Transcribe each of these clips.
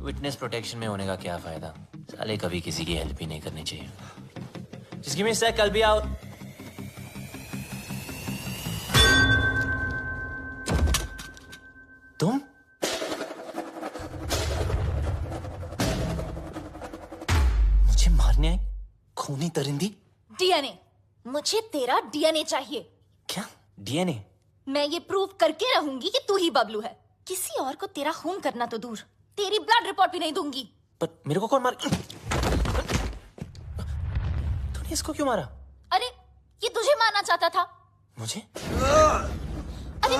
Witness protection में होने का क्या फायदा? साले कभी किसी की हेल्प ही नहीं करनी चाहिए। Just give me a sec, I'll be out. तुम? मुझे मारने आई? खूनी दरिंदी? डीएनए। मुझे तेरा डीएनए चाहिए। क्या? डीएनए? मैं ये प्रूव करके रहूंगी कि तू ही बबलू है। किसी और को तेरा खून करना तो दूर, तेरी ब्लड रिपोर्ट भी नहीं दूंगी। पर मेरे को कौन मार? तूने इसको क्यों मारा? अरे ये तुझे मारना चाहता था। मुझे? अरे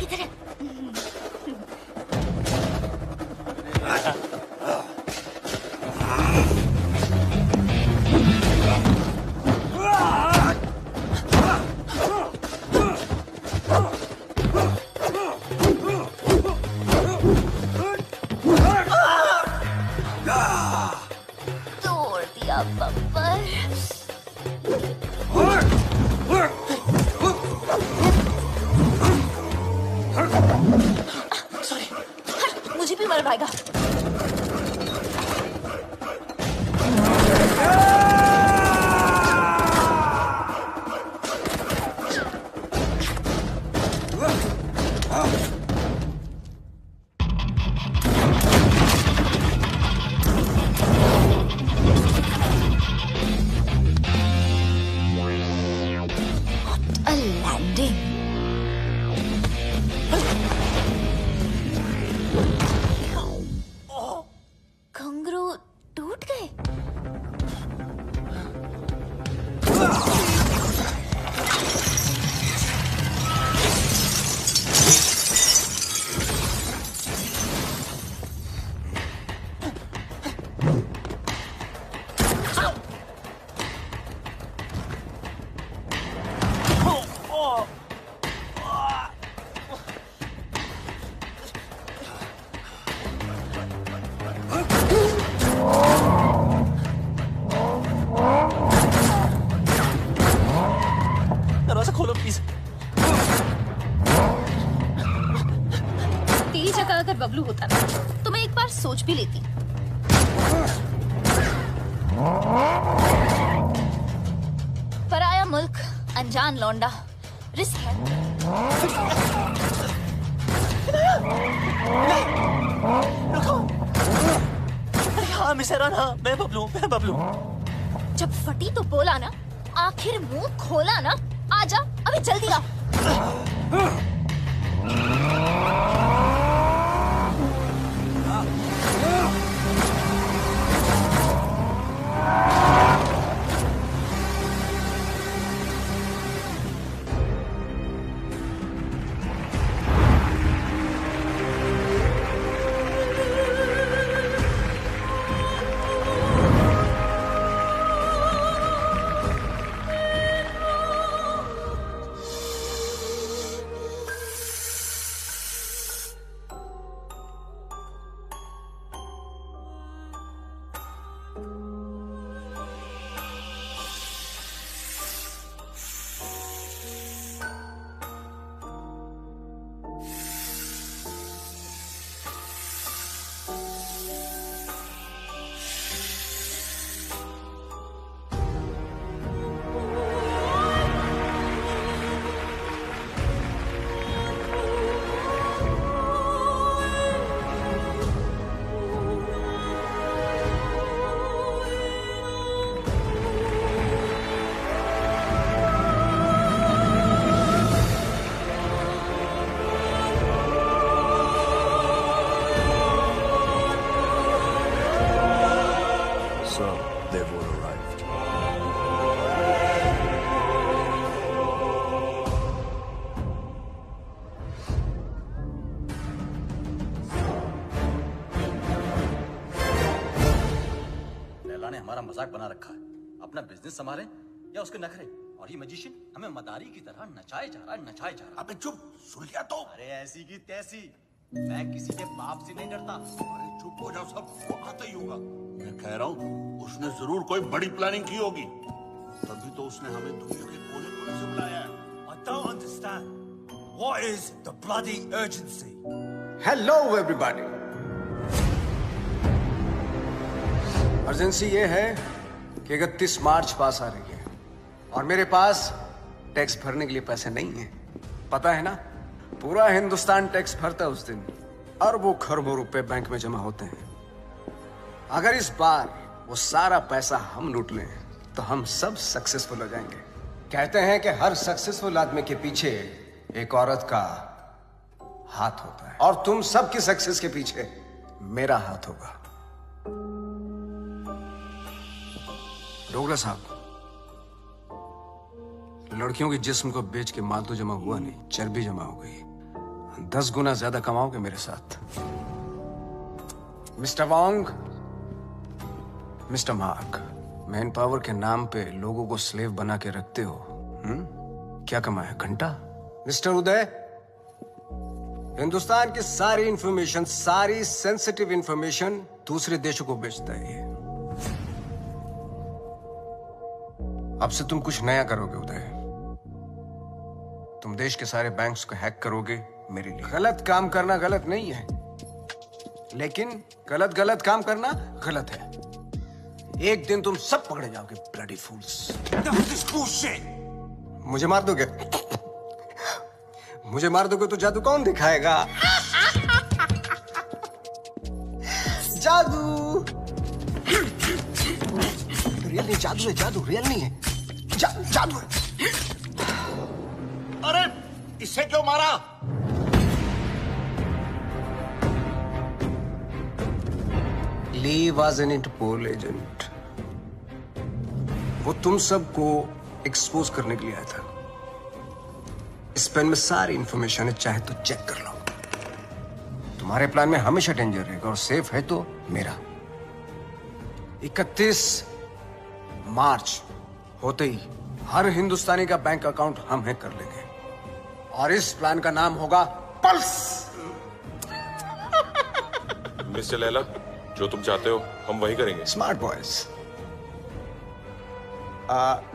इधर है। तोड़ दिया बब्बर। सॉरी। मुझे भी मर पाएगा। A landing. घुंघरू टूट गए। दरवाजा खोलो प्लीज। तेरी जगह अगर बबलू होता ना तो मैं एक बार सोच भी लेती। पराया मुल्क, अनजान लौंडा, रिस्क है। रुको। अरे हाँ मिसेरन, हाँ मैं बबलू। जब फटी तो बोला ना, आखिर मुंह खोला ना। आजा अभी जल्दी आ। हमारा मजाक बना रखा है। अपना बिजनेस संभाले या उसके नखरे। और ये मैजिशियन हमें मदारी की तरह नचाए जा रहा है। अबे चुप, सुन लिया तो। अरे ऐसी की तैसी। मैं किसी के बाप से नहीं डरता। अरे चुप हो जाओ, सबको आता ही होगा। मैं कह रहा हूँ उसने जरूर कोई बड़ी प्लानिंग की होगी, तभी तो उसने हमें दुनिया के कोने कोने से बुलाया है। I don't understand. What is the bloody urgency? Hello everybody. Urgency ये है कि 31 मार्च पास आ रही है और मेरे पास टैक्स भरने के लिए पैसे नहीं है। पता है ना, पूरा हिंदुस्तान टैक्स भरता है उस दिन। अरबों खरबों रुपए बैंक में जमा होते हैं। अगर इस बार वो सारा पैसा हम लूट लें तो हम सब सक्सेसफुल हो जाएंगे। कहते हैं कि हर सक्सेसफुल आदमी के पीछे एक औरत का हाथ होता है और तुम सबकी सक्सेस के पीछे मेरा हाथ होगा। डोगरा साहब, लड़कियों के जिस्म को बेच के माल तो जमा हुआ नहीं, चर्बी जमा हो गई। 10 गुना ज्यादा कमाओगे मेरे साथ। मिस्टर वांग, मिस्टर मार्क, मैन पावर के नाम पे लोगों को स्लेव बना के रखते हो। क्या कमाया? घंटा। मिस्टर उदय, हिंदुस्तान की सारी इंफॉर्मेशन, सारी सेंसिटिव इंफॉर्मेशन दूसरे देशों को बेचता है ये। अब से तुम कुछ नया करोगे उदय। तुम देश के सारे बैंक्स को हैक करोगे मेरे लिए। गलत काम करना गलत नहीं है, लेकिन गलत काम करना गलत है। एक दिन तुम सब पकड़े जाओगे, ब्लडी फूल्स। This bullshit. मुझे मार दोगे? मुझे मार दोगे तो जादू कौन दिखाएगा? जादू रियल नहीं, जादू है, जादू रियल नहीं है, जादू है। अरे इसे क्यों मारा? ली वॉज एन इंटरपोल एजेंट। वो तुम सबको एक्सपोज करने के लिए आया था। इस पेन में सारी इंफॉर्मेशन है, चाहे तो चेक कर लो। तुम्हारे प्लान में हमेशा डेंजर रहेगा और सेफ है तो मेरा। 31 मार्च होते ही हर हिंदुस्तानी का बैंक अकाउंट हम हैक कर लेंगे और इस प्लान का नाम होगा पल्स। मिस्टर लैला, जो तुम चाहते हो हम वही करेंगे। Smart boys,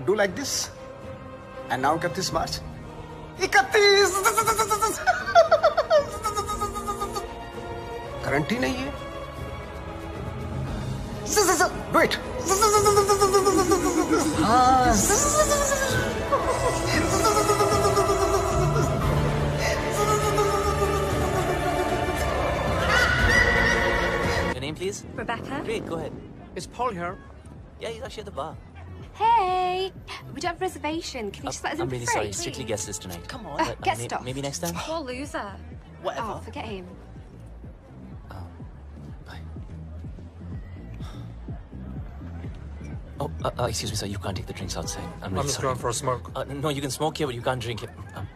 do like this and now 31 March. 31 current ही नहीं है। Wait, Your name, please? Rebecca. Great, go ahead. Is Paul here? Yeah, he's actually at the bar. Hey, we don't have a reservation. Can you just let us in I'm really for free? sorry. Strictly guest list tonight. Come on. But, get stuff. Maybe next time. Poor loser. Whatever. Oh, forget him. Bye. Oh, excuse me, sir. You can't take the drinks outside. I'm really I'm just sorry. going for a smoke. No, you can smoke here, but you can't drink it.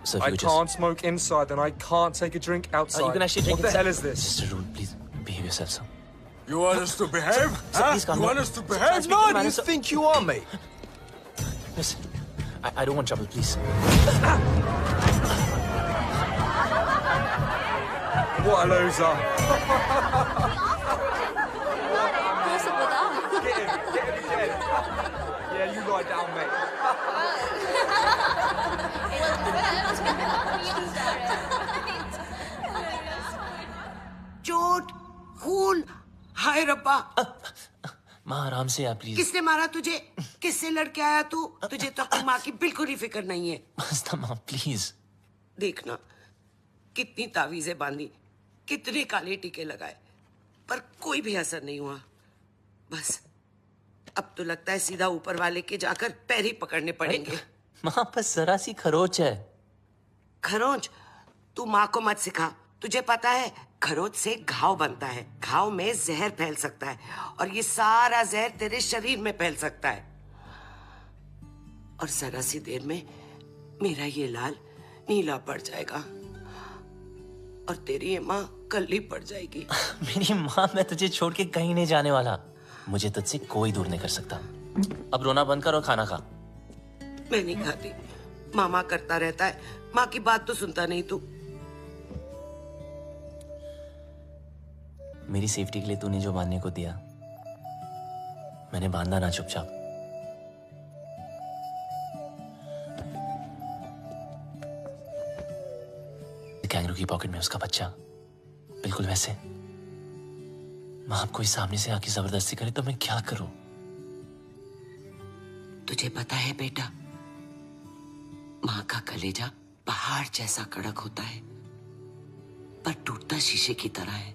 Sir, if I you could can't smoke inside, and I can't take a drink outside. You can actually drink What the inside. hell is this? It's just a rule. Please behave yourself, sir. You want us to behave? Sir, please calm You down. want us to Sir, behave? speak to the No, do you manager. think you are, mate? Listen, I don't want trouble, please. What a loser. Get him again. Yeah, you lie down, mate. चोट, खून, हाय रब्बा। माँ आराम से आप please. किसने मारा तुझे? किससे लड़के आया तू? तुझे तो अपनी माँ की बिल्कुल ही फिक्र नहीं है। मस्ता माँ प्लीज। देखना, कितनी तावीजें बांधी, कितने काले टीके लगाए, पर कोई भी असर नहीं हुआ। बस अब तो लगता है सीधा ऊपर वाले के जाकर पैर ही पकड़ने पड़ेंगे। माँ बस जरा सी खरोच है। खरोंच? तू माँ को मत सिखा। तुझे पता है खरोच से घाव बनता है, घाव में जहर फैल सकता है और ये सारा जहर तेरे शरीर में फैल सकता है और जरा सी देर में मेरा ये लाल नीला पड़ जाएगा और तेरी ये माँ कल्ली पड़ जाएगी। मेरी माँ, मैं तुझे छोड़ के कहीं नहीं जाने वाला। मुझे तुझसे कोई दूर नहीं कर सकता। अब रोना बंद कर और खाना खा। मैं नहीं खाती। मामा करता रहता है, माँ की बात तो सुनता नहीं तू। मेरी सेफ्टी के लिए तूने जो बांधने को दिया मैंने बांधा ना चुपचाप। कैंगरू की पॉकेट में उसका बच्चा, बिल्कुल वैसे। माँ आप कोई सामने से आके जबरदस्ती करे तो मैं क्या करूं? तुझे पता है बेटा, माँ का कलेजा पहाड़ जैसा कड़क होता है पर टूटता शीशे की तरह है।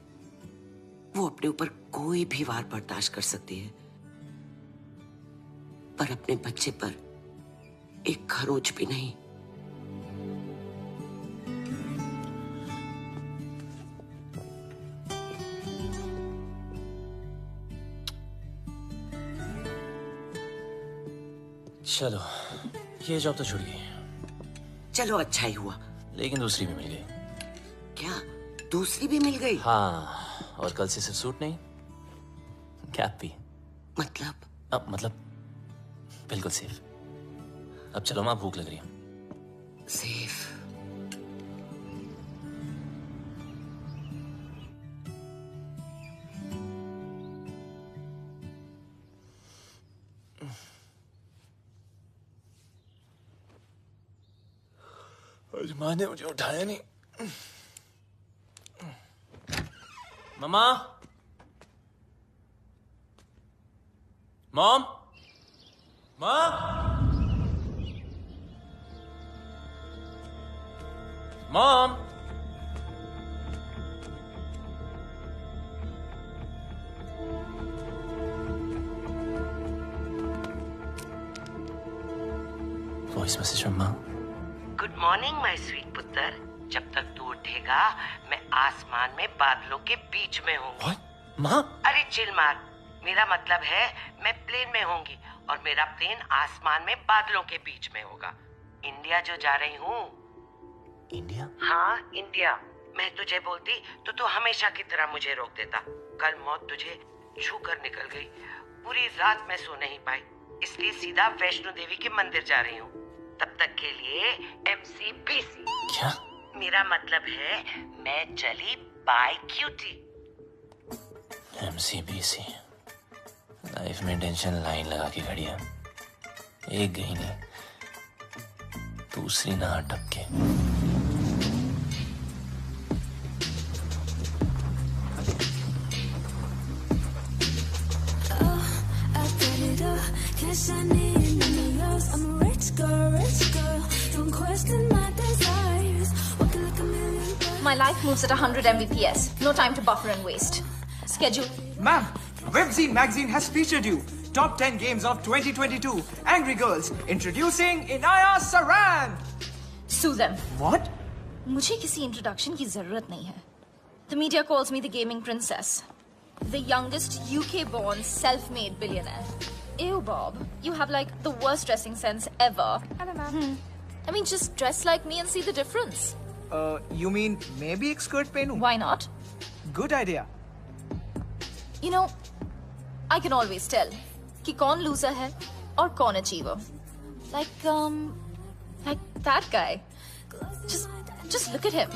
वो अपने ऊपर कोई भी वार बर्दाश्त कर सकती है पर अपने बच्चे पर एक खरोंच भी नहीं। चलो ये जॉब तो छूट गई। चलो अच्छा ही हुआ। लेकिन दूसरी भी मिल गई। क्या दूसरी भी मिल गई? हाँ, और कल से सिर्फ सूट नहीं, कैप भी। मतलब? मतलब बिल्कुल सेफ। अब चलो माँ, भूख लग रही है। सेफ? आज माँ ने मुझे उठाया नहीं। Mamma, mom, mom, mom. Voice message from माँ। गुड मॉर्निंग माय स्वीट पुत्र। जब तक तू उठेगा मैं आसमान में बादलों के बीच में हूँ। माँ? अरे चिल मार, मेरा मतलब है मैं प्लेन में होंगी और मेरा प्लेन आसमान में बादलों के बीच में होगा। इंडिया जो जा रही हूँ। इंडिया? हाँ इंडिया। मैं तुझे बोलती तो तू हमेशा की तरह मुझे रोक देता। कल मौत तुझे छू कर निकल गई। पूरी रात मैं सो नहीं पाई, इसलिए सीधा वैष्णो देवी के मंदिर जा रही हूँ। तब तक के लिए MCBC। क्या? मेरा मतलब है मैं चली बाय क्यूटी। MCBC। लाइफ में टेंशन लाइन लगा के खड़ी है। एक गई नहीं, दूसरी ना टपके। My life moves at 100 Mbps. No time to buffer and waste. Schedule. Ma'am, Webzine magazine has featured you. Top 10 games of 2022. Angry Girls. Introducing Inaya Saran. Sue them. What? मुझे किसी इंट्रोडक्शन की जरूरत नहीं है. The media calls me the gaming princess. The youngest UK-born self-made billionaire. Ew, Bob. You have like the worst dressing sense ever. Hello, ma'am. I mean, just dress like me and see the difference. You mean maybe एक skirt पहनूं? Why not? Good idea. You know, I can always tell कि कौन loser है और कौन achiever. Like that guy. Just look at him.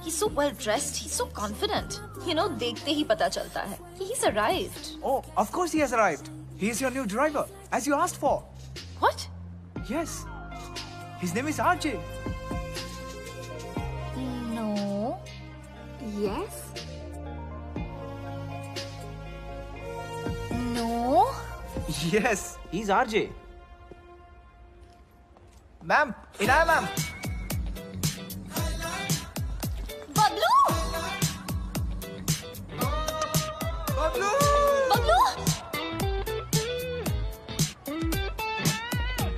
He's so well dressed. He's so confident. You know, देखते ही पता चलता है कि he's arrived. Oh, of course he has arrived. He's your new driver, as you asked for. What? Yes. His name is RJ. No. Yes? No. Yes, he's RJ. Ma'am, Inaya ma'am. Bablu! Bablu! Bablu!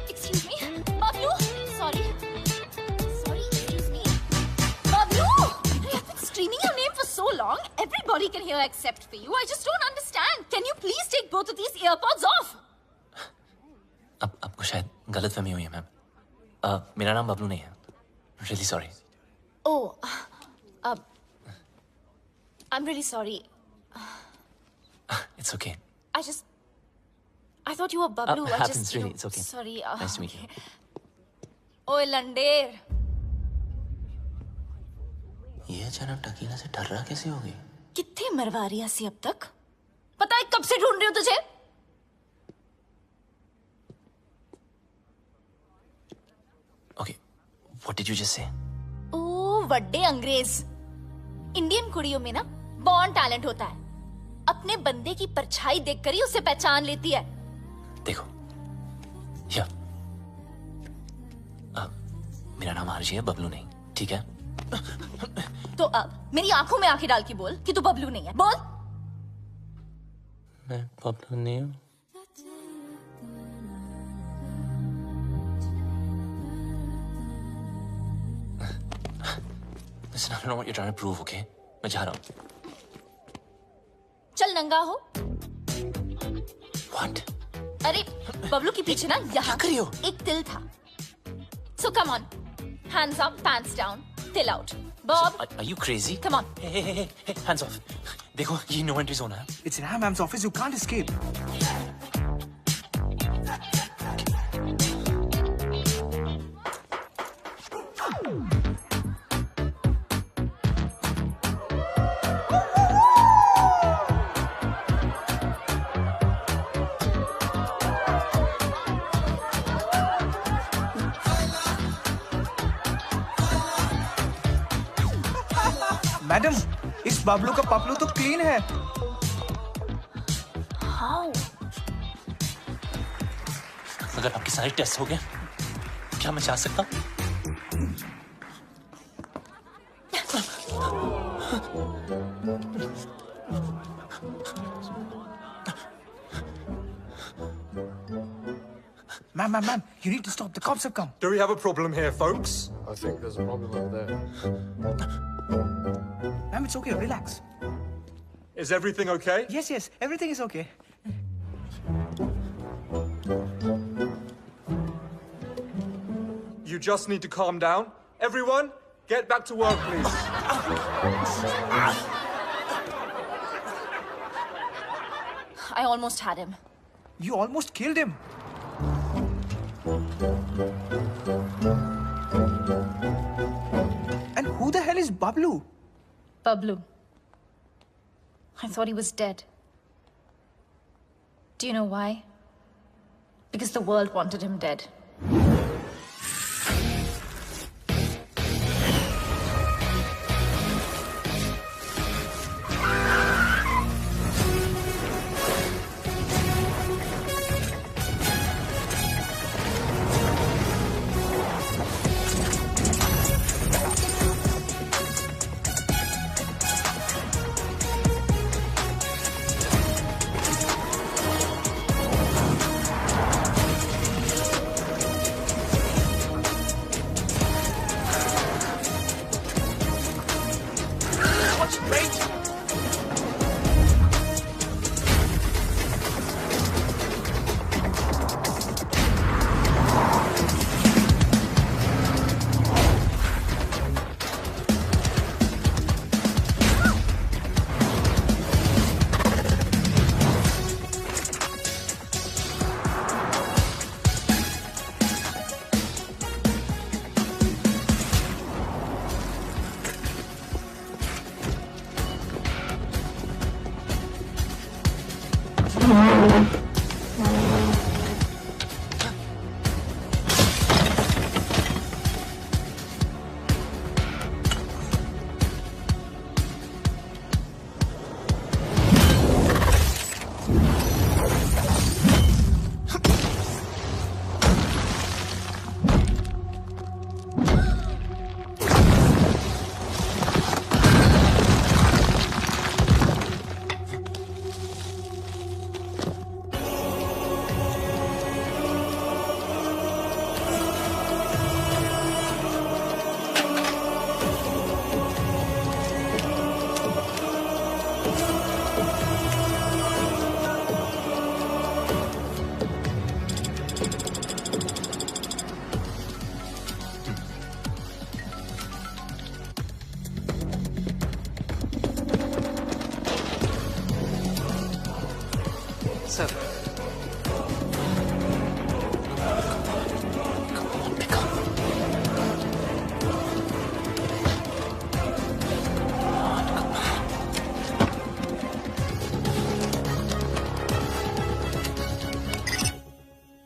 Excuse me. Bablu! Sorry. Excuse me. Bablu! I've been screaming your name for so long. Everybody can hear except for you. I just don't understand. Can you please take both of these earpods off? अब आपको शायद गलतफहमी हुई है ma'am. मेरा नाम बबलू नहीं है। Really sorry. Oh, I'm really sorry. It's okay. I thought you were Bablu. Happens really. It's okay. Sorry. Nice to meet you. ओए लंडेर. ये अचानक टकीला से डर रहा कैसे हो गई? कितने मरवा रही सी अब तक? पता है कब से ढूंढ रही हूँ तुझे? Okay, what did you just say? ओ वड्डे अंग्रेज। इंडियन कुड़ियों में ना बॉर्न टैलेंट होता है। अपने बंदे की परछाई देखकर ही उसे पहचान लेती है। देखो, या मेरा नाम आरजी है, बबलू नहीं, ठीक है? तो अब मेरी आंखों में आंखें डाल के बोल कि तू बबलू नहीं है। बोल। मैं बबलू नहीं हूँ। Listen, I don't know what you're trying to prove, okay? मैं जा रहा हूँ। चल नंगा हो। What? अरे बबलू के पीछे ना यहाँ कर रही हो? एक तिल था। So come on, hands up, pants down, till out. Bob, Are you crazy? come on. Hey, hands off. देखो, ये no entry zone है। It's in Hammam's office. You can't escape. Madam, इस बबलू का पपलू तो क्लीन है। How? अगर आपके सारे टेस्ट हो गए, क्या मैं जा सकता हूँ? Ma'am, you need to stop. The cops have come. Do we have a problem here, folks? I think there's a problem over there. Ma'am, it's okay. Relax. Is everything okay? Yes, everything is okay. You just need to calm down. Everyone, get back to work, please. I almost had him. You almost killed him. And who the hell is Bablu? Bablu. I thought he was dead. Do you know why? Because the world wanted him dead.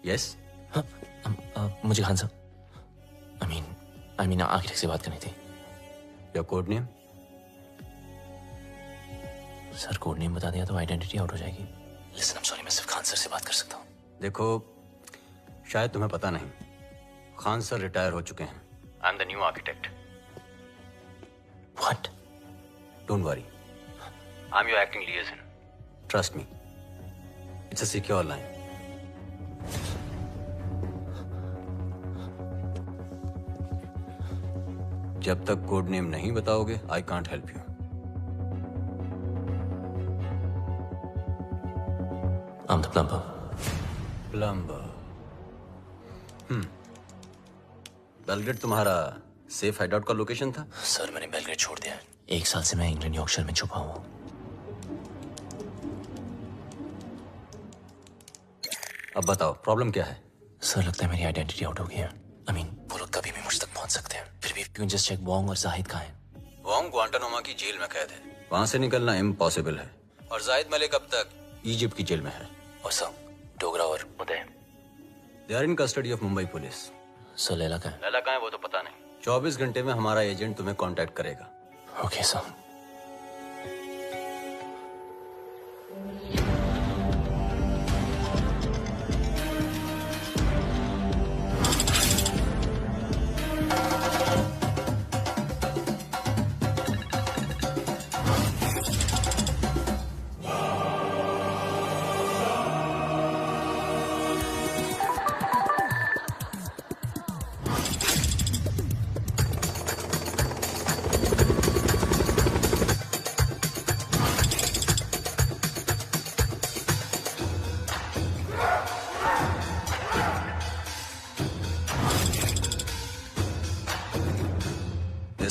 Yes मुझे खान साहब I mean architect से बात करनी थी। Your code name? Sir code name बता दिया तो identity out हो जाएगी। लिसन, आई एम सॉरी, मैं सिर्फ खान सर से बात कर सकता हूँ। देखो, शायद तुम्हें पता नहीं, खान सर रिटायर हो चुके हैं। I am the new architect. What? Don't worry, I am your acting लिएजन। Trust me, it's a secure line. जब तक कोड नेम नहीं बताओगे, I can't help you. I'm the plumber. Plumber. Belgrade तुम्हारा safe hideout का location था? Sir मैंने Belgrade छोड़ दिया है। 1 साल से मैं इंग्लैंड यॉर्कशायर में छुपा हुआ हूँ। अब बताओ प्रॉब्लम क्या है? सर लगता है मेरी आइडेंटिटी आउट हो गई है। वो लोग कभी भी मुझ तक पहुंच सकते हैं। फिर भी क्यों जस्ट चेक वोंग और जाहिद कहाँ हैं? वोंग ग्वांटानामो की जेल में कैद है, वहां से निकलना इम्पॉसिबल है। और जाहिद मलिक अब तक इजिप्ट की जेल में है। और सर डोगरा और Uday? They are in custody of Mumbai police. Sir Laila कहाँ है? लैला कहाँ है वो तो पता नहीं। 24 घंटे में हमारा एजेंट तुम्हें कांटेक्ट करेगा। Okay sir.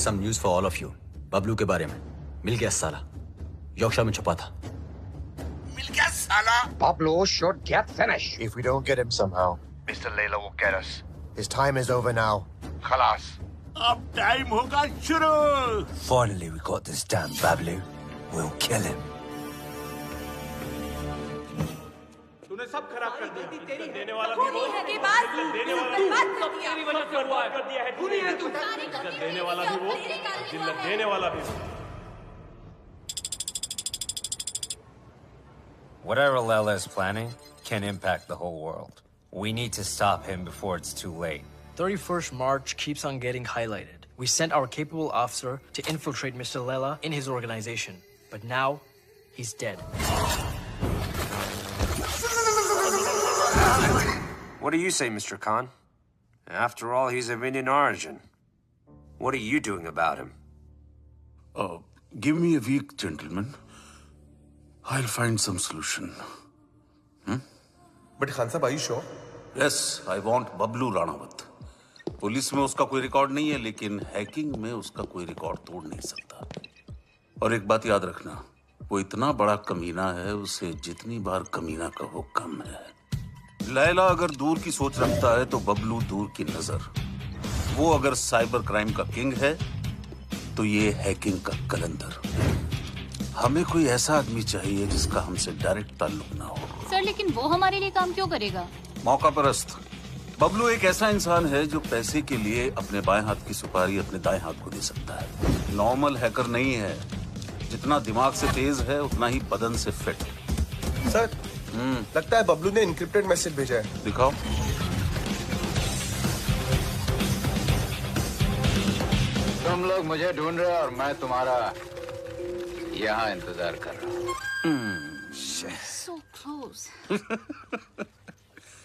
Some news for all of you. Bablu के बारे में। मिल गया साला, यॉर्कशायर में छुपा था। मिल गया साला। Pablo should get finished. If we don't get him somehow, Mr. Layla will get us. His time is over now. Khalas. अब टाइम होगा शुरू। Finally, we got this damn Bablu. We'll kill him. तूने सब खराब कर दिया। देने वाला भी वो, देने वाला भी वो, जिल्लत देने वाला भी वो। Whatever Layla is planning can impact the whole world. We need to stop him before it's too late. 31st March keeps on getting highlighted. We sent our capable officer to infiltrate Mr. Layla in his organization, but now he's dead. What do you say, Mr. Khan? After all, he's of Indian origin. What are you doing about him? Give me a week, gentlemen. I'll find some solution. But Khan Sahab, are you sure? Yes, I want Bablu Ranawat. Police में उसका कोई record नहीं है, लेकिन hacking में उसका कोई record तोड़ नहीं सकता। और एक बात याद रखना, वो इतना बड़ा कमीना है, उसे जितनी बार कमीना कहो कम है। लैला अगर दूर की सोच रखता है तो बबलू दूर की नजर। वो अगर साइबर क्राइम का किंग है तो ये हैकिंग का कलंदर। हमें कोई ऐसा आदमी चाहिए जिसका हमसे डायरेक्ट ताल्लुक ना हो। सर लेकिन वो हमारे लिए काम क्यों करेगा? मौका परस्त। बबलू एक ऐसा इंसान है जो पैसे के लिए अपने बाएं हाथ की सुपारी अपने दाएं हाथ को दे सकता है। नॉर्मल हैकर नहीं है, जितना दिमाग से तेज है उतना ही बदन से फिट। सर लगता है बबलू ने इनक्रिप्टेड मैसेज भेजा है। दिखाओ। तुम लोग मुझे ढूंढ रहे हो और मैं तुम्हारा यहाँ इंतजार कर रहा हूँ। So close.